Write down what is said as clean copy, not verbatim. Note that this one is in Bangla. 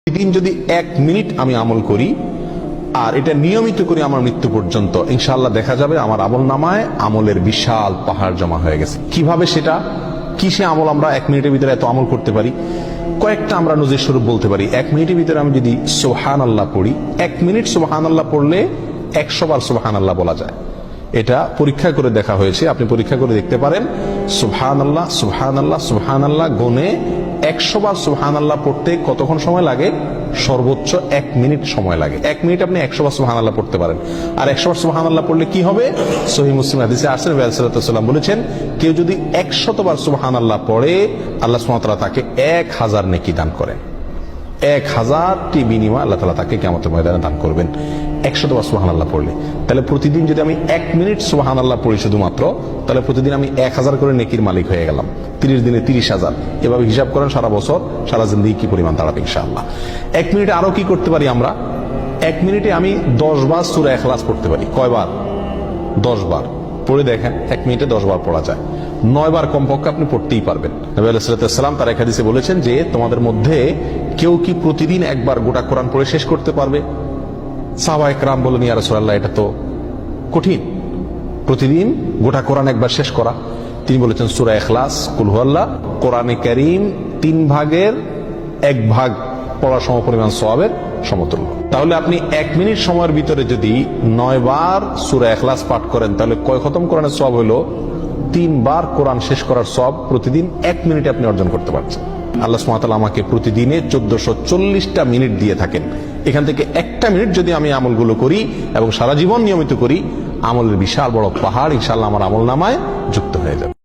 প্রতিদিন যদি 1 মিনিট আমি আমল করি আর এটা নিয়মিত করি আমার মৃত্যু পর্যন্ত, ইনশাআল্লাহ দেখা যাবে আমার আমল নামায় আমলের বিশাল পাহাড় জমা হয়ে গেছে। কিভাবে সেটা, কিসে আমল আমরা 1 মিনিটের ভিতরে এত আমল করতে পারি? কয়েকটা আমরা নজির স্বরূপ বলতে পারি। 1 মিনিটের ভিতরে আমি যদি সুবহানাল্লাহ পড়ি, 1 মিনিট সুবহানাল্লাহ পড়লে 100 বার সুবহানাল্লাহ বলা যায়। এটা পরীক্ষা করে দেখা হয়েছে, আপনি পরীক্ষা করে দেখতে পারেন। সুবহানাল্লাহ সুবহানাল্লাহ সুবহানাল্লাহ গুনে 100 বার সুবহানাল্লাহ পড়তে কতক্ষণ সময় লাগে? সর্বোচ্চ 1 মিনিট সময় লাগে। 1 মিনিট আপনি 100 বার সুবহানাল্লাহ পড়তে পারেন। আর 100 বার সুবহানাল্লাহ পড়লে কি হবে? সহিহ মুসলিম হাদিসে আসছে, নবী সাল্লাল্লাহু আলাইহি ওয়াসাল্লাম বলেছেন, কেউ যদি 100 বার সুবহানাল্লাহ পড়ে, আল্লাহ সুবহানাহু ওয়া তাআলা তাকে 1000 নেকি দান করেন। 1000টি বিনিময় আল্লাহ তাআলা তাকে কিয়ামতের ময়দানে দান করবেন 100 বার সুবহানাল্লাহ পড়লে। তাহলে প্রতিদিন যদি আমি 1 মিনিট সুবহানাল্লাহ পড়ি শুধুমাত্র, তাহলে প্রতিদিন আমি 1000 করে নেকির মালিক হয়ে গেলাম। 30 দিনে 30,000। এভাবে হিসাব করেন সারা বছর, সারা জিন্দেগি কি পরিমাণ দাঁড়াবে ইনশাআল্লাহ। 1 মিনিটে আরো কি করতে পারি আমরা? 1 মিনিটে আমি 10 বার সূরা ইখলাস পড়তে পারি। কয়বার? 10 বার। পড়ে দেখেন 1 মিনিটে 10 বার পড়া যায়। 9 বার কমপক্ষে আপনি পড়তেই পারবেন। নবী আলাইহিস সালাম তার এক হাদিসে বলেছেন যে, তোমাদের মধ্যে কেউ কি প্রতিদিন একবার গোটা কোরআন পড়ে শেষ করতে পারবে? সাহাবায়ে কেরাম বললেন, ইয়া রাসূলুল্লাহ, এটা তো কঠিন, প্রতিদিন গোটা কোরআন একবার শেষ করা। তিনি বলেছেন, সূরা ইখলাস, কুল হুয়াল্লাহ, কোরআনে কারীম 3 ভাগের 1 ভাগ পড়া সমপরিমাণ সওয়াবের সমতুল্য। তাহলে আপনি 1 মিনিট সময়ের ভিতরে যদি 9 বার সূরা ইখলাস পাঠ করেন, তাহলে কয় খতম কোরআনের সওয়াব হলো? 3 বার কোরআন শেষ করার সওয়াব প্রতিদিন 1 মিনিটে আপনি অর্জন করতে পারছেন। আল্লাহ সুবহানাহু ওয়া তাআলা আমাকে প্রতিদিনে 1440টা মিনিট দিয়ে থাকেন। এখান থেকে 1টা মিনিট যদি আমি আমলগুলো করি এবং সারা জীবন নিয়মিত করি, আমলের বিশাল বড় পাহাড় ইনশাআল্লাহ আমার আমল নামায় যুক্ত হয়ে যাবে।